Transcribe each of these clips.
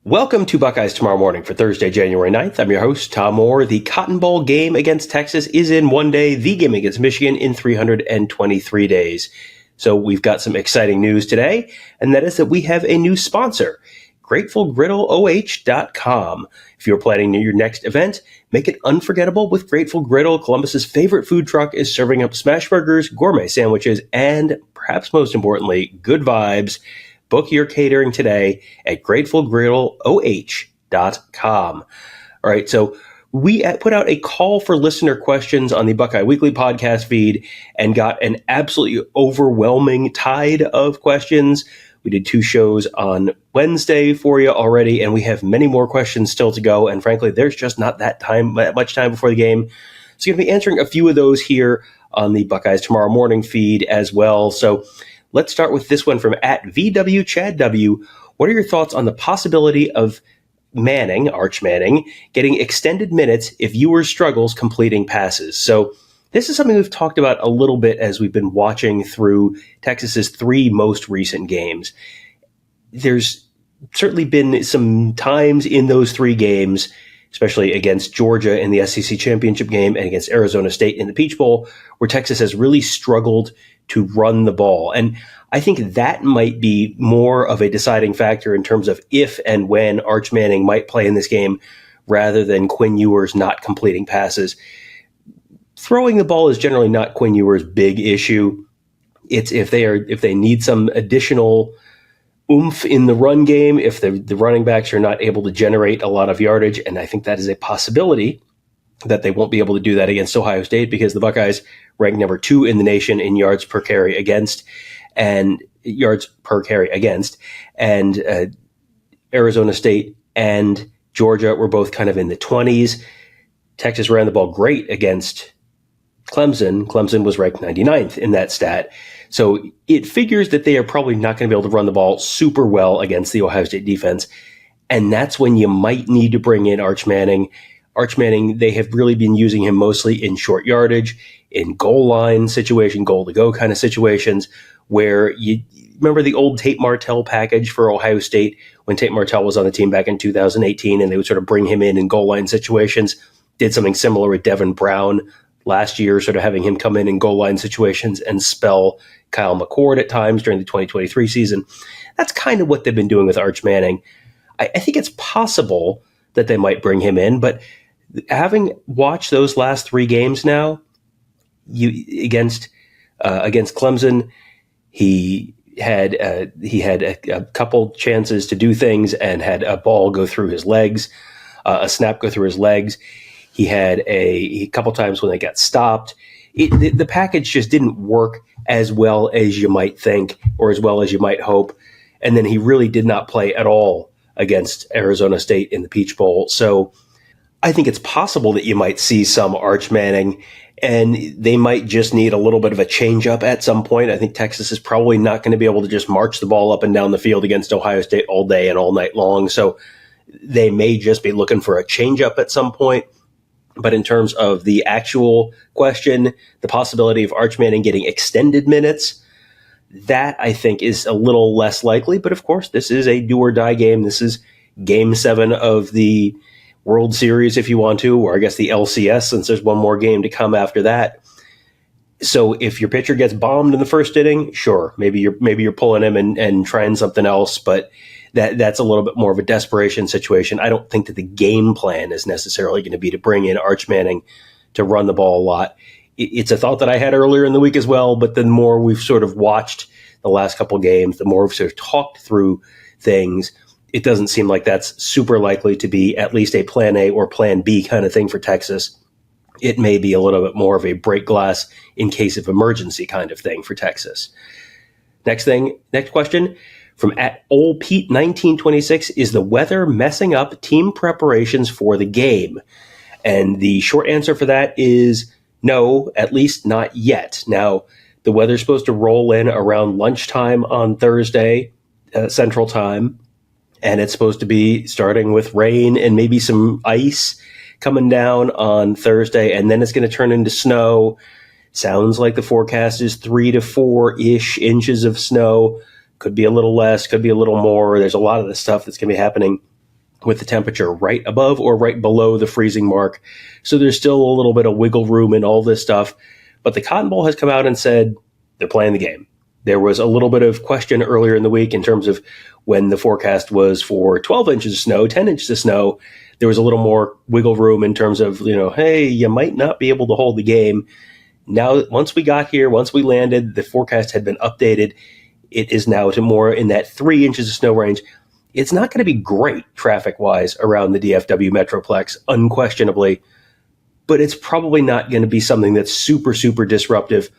Welcome to Buckeyes Tomorrow Morning for Thursday, January 9th. I'm your host, Tom Orr. The Cotton Bowl game against Texas is in one day. The game against Michigan in 323 days. So we've got some exciting news today, and that is that we have a new sponsor, GratefulGriddleOH.com. If you're planning your next event, make it unforgettable with Grateful Griddle. Columbus's favorite food truck is serving up smash burgers, gourmet sandwiches, and perhaps most importantly, good vibes. Book your catering today at GratefulGriddleOH.com. All right, so we put out a call for listener questions on the Buckeye Weekly podcast feed and got an absolutely overwhelming tide of questions. We did 2 shows on Wednesday for you already, and we have many more questions still to go. And frankly, there's just not that much time before the game. So you're going to be answering a few of those here on the Buckeyes Tomorrow Morning feed as well. So let's start with this one from @VWChadW. What are your thoughts on the possibility of Arch Manning, getting extended minutes if Ewers struggles completing passes? So this is something we've talked about a little bit as we've been watching through Texas's 3 most recent games. There's certainly been some times in those 3 games, especially against Georgia in the SEC championship game and against Arizona State in the Peach Bowl, where Texas has really struggled to run the ball. And I think that might be more of a deciding factor in terms of if and when Arch Manning might play in this game rather than Quinn Ewers not completing passes. Throwing the ball is generally not Quinn Ewers' big issue. It's if they need some additional oomph in the run game, if the running backs are not able to generate a lot of yardage, and I think that is a possibility that they won't be able to do that against Ohio State because the Buckeyes rank number 2 in the nation in yards per carry against, and Arizona State and Georgia were both kind of in the 20s. Texas ran the ball great against Clemson. Clemson was ranked 99th in that stat. So it figures that they are probably not going to be able to run the ball super well against the Ohio State defense. And that's when you might need to bring in Arch Manning. Arch Manning, they have really been using him mostly in short yardage, in goal line situation, goal to go kind of situations, where you remember the old Tate Martell package for Ohio State when Tate Martell was on the team back in 2018, and they would sort of bring him in goal line situations. Did something similar with Devin Brown last year, sort of having him come in goal line situations and spell Kyle McCord at times during the 2023 season. That's kind of what they've been doing with Arch Manning. I think it's possible that they might bring him in, but having watched those last 3 games now, against Clemson, he had a couple chances to do things and had a ball go through his legs, a snap go through his legs. He had a couple times when they got stopped. The package just didn't work as well as you might think or as well as you might hope. And then he really did not play at all against Arizona State in the Peach Bowl. So I think it's possible that you might see some Arch Manning, and they might just need a little bit of a change-up at some point. I think Texas is probably not going to be able to just march the ball up and down the field against Ohio State all day and all night long. So they may just be looking for a change-up at some point. But in terms of the actual question, the possibility of Arch Manning getting extended minutes, that I think is a little less likely. But of course, this is a do-or-die game. This is Game 7 of the World Series, if you want to, or I guess the LCS, since there's one more game to come after that. So if your pitcher gets bombed in the first inning, sure, maybe you're pulling him and trying something else, but that's a little bit more of a desperation situation. I don't think that the game plan is necessarily going to be to bring in Arch Manning to run the ball a lot. It's a thought that I had earlier in the week as well, but the more we've sort of watched the last couple of games, the more we've sort of talked through things, it doesn't seem like that's super likely to be at least a plan A or plan B kind of thing for Texas. It may be a little bit more of a break glass in case of emergency kind of thing for Texas. Next question from @OldPete1926, is the weather messing up team preparations for the game? And the short answer for that is no, at least not yet. Now, the weather's supposed to roll in around lunchtime on Thursday, Central Time. And it's supposed to be starting with rain and maybe some ice coming down on Thursday, and then it's going to turn into snow. Sounds like the forecast is 3 to 4-ish inches of snow. Could be a little less, could be a little more. There's a lot of this stuff that's going to be happening with the temperature right above or right below the freezing mark. So there's still a little bit of wiggle room in all this stuff. But the Cotton Bowl has come out and said they're playing the game. There was a little bit of question earlier in the week in terms of when the forecast was for 12 inches of snow, 10 inches of snow. There was a little more wiggle room in terms of, hey, you might not be able to hold the game. Now, once we got here, once we landed, the forecast had been updated. It is now to more in that 3 inches of snow range. It's not going to be great traffic-wise around the DFW Metroplex, unquestionably, but it's probably not going to be something that's super, super disruptive.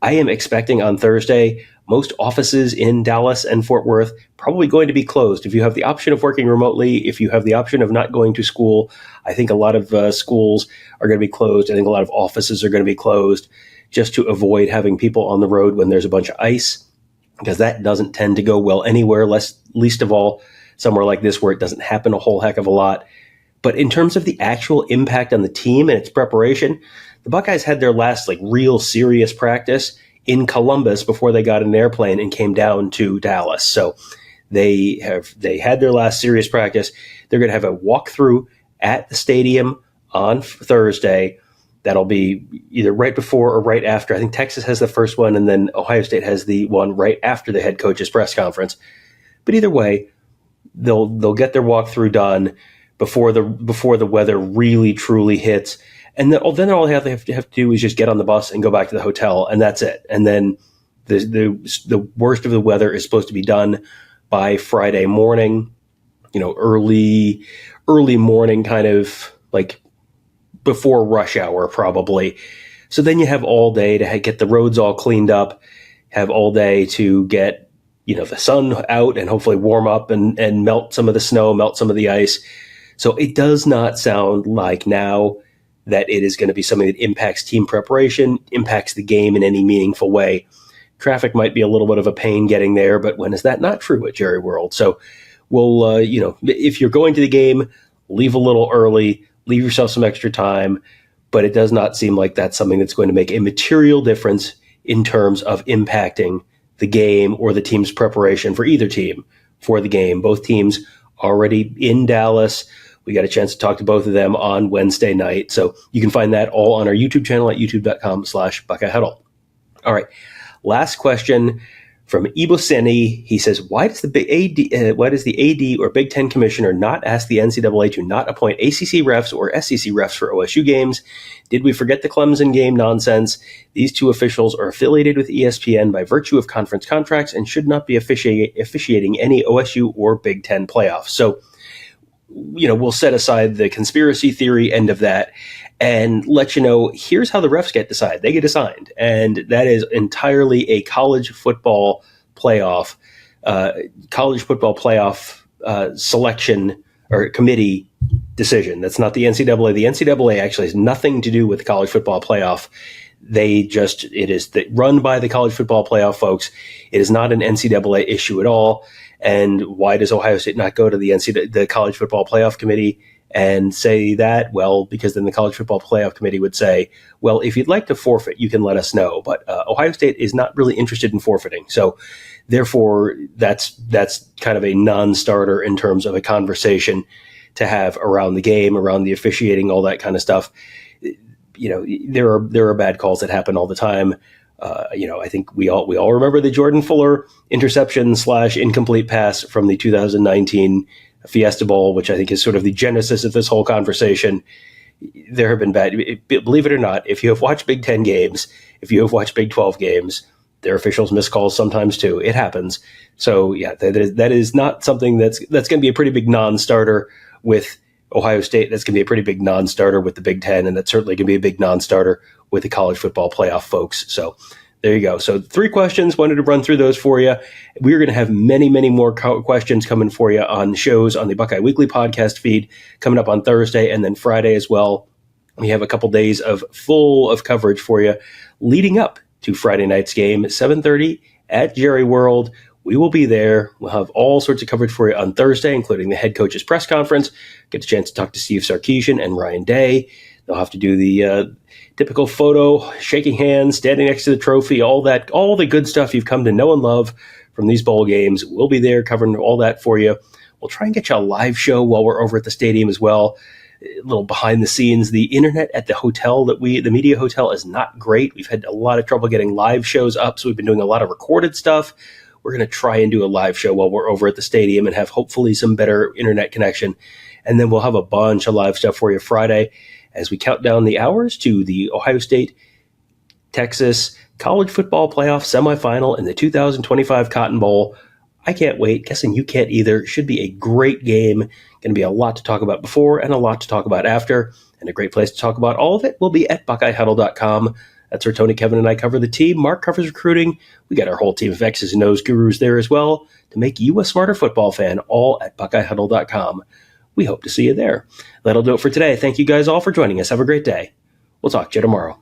I am expecting on Thursday, most offices in Dallas and Fort Worth probably going to be closed. If you have the option of working remotely, if you have the option of not going to school, I think a lot of schools are going to be closed. I think a lot of offices are going to be closed just to avoid having people on the road when there's a bunch of ice, because that doesn't tend to go well anywhere, least of all somewhere like this where it doesn't happen a whole heck of a lot. But in terms of the actual impact on the team and its preparation, the Buckeyes had their last real serious practice in Columbus before they got an airplane and came down to Dallas. So they had their last serious practice. They're going to have a walkthrough at the stadium on Thursday. That'll be either right before or right after. I think Texas has the first one, and then Ohio State has the one right after the head coach's press conference. But either way, they'll get their walkthrough done before the weather really truly hits. And then all they have to do is just get on the bus and go back to the hotel, and that's it. And then the worst of the weather is supposed to be done by Friday morning, early morning, kind of before rush hour probably. So then you have all day to get the roads all cleaned up, have all day to get the sun out and hopefully warm up and melt some of the snow, melt some of the ice. So it does not sound like now that it is going to be something that impacts team preparation, impacts the game in any meaningful way. Traffic might be a little bit of a pain getting there, but when is that not true at Jerry World? So we'll, if you're going to the game, leave a little early, leave yourself some extra time, but it does not seem like that's something that's going to make a material difference in terms of impacting the game or the team's preparation for either team for the game. Both teams already in Dallas. We got a chance to talk to both of them on Wednesday night. So you can find that all on our YouTube channel at youtube.com/Buckeye Huddle. All right. Last question from Iboseni. He says, why does the AD or Big Ten commissioner not ask the NCAA to not appoint ACC refs or SEC refs for OSU games? Did we forget the Clemson game nonsense? These two officials are affiliated with ESPN by virtue of conference contracts and should not be officiating any OSU or Big Ten playoffs. So, we'll set aside the conspiracy theory end of that and let you know, here's how the refs get decided. They get assigned, and that is entirely a college football playoff selection or committee decision. That's not the NCAA. The NCAA actually has nothing to do with the college football playoff. It is run by the college football playoff folks. It is not an NCAA issue at all. And why does Ohio State not go to the college football playoff committee and say that? Well, because then the college football playoff committee would say, well, if you'd like to forfeit, you can let us know. But Ohio State is not really interested in forfeiting. So therefore, that's kind of a non-starter in terms of a conversation to have around the game, around the officiating, all that kind of stuff. There are bad calls that happen all the time. I think we all remember the Jordan Fuller interception / incomplete pass from the 2019 Fiesta Bowl, which I think is sort of the genesis of this whole conversation. There have been believe it or not, if you have watched Big Ten games, if you have watched Big 12 games, their officials miss calls sometimes too. It happens. So yeah, that is not something that's going to be a pretty big non-starter with Ohio State. That's going to be a pretty big non-starter with the Big Ten, and that's certainly going to be a big non-starter with the college football playoff folks. So there you go. So 3 questions. Wanted to run through those for you. We're going to have many, many more questions coming for you on shows on the Buckeye Weekly podcast feed coming up on Thursday and then Friday as well. We have a couple days full of coverage for you leading up to Friday night's game at 7:30 at Jerry World. We will be there. We'll have all sorts of coverage for you on Thursday, including the head coach's press conference. Get a chance to talk to Steve Sarkisian and Ryan Day. They'll have to do the typical photo, shaking hands, standing next to the trophy, all the good stuff you've come to know and love from these bowl games. We'll be there covering all that for you. We'll try and get you a live show while we're over at the stadium as well. A little behind the scenes. The internet at the hotel the media hotel is not great. We've had a lot of trouble getting live shows up, so we've been doing a lot of recorded stuff. We're going to try and do a live show while we're over at the stadium and have hopefully some better internet connection. And then we'll have a bunch of live stuff for you Friday as we count down the hours to the Ohio State Texas college football playoff semifinal in the 2025 Cotton Bowl. I can't wait. Guessing you can't either. Should be a great game. Going to be a lot to talk about before and a lot to talk about after. And a great place to talk about all of it will be at BuckeyeHuddle.com. That's where Tony, Kevin, and I cover the team. Mark covers recruiting. We got our whole team of X's and O's gurus there as well to make you a smarter football fan, all at BuckeyeHuddle.com. We hope to see you there. That'll do it for today. Thank you guys all for joining us. Have a great day. We'll talk to you tomorrow.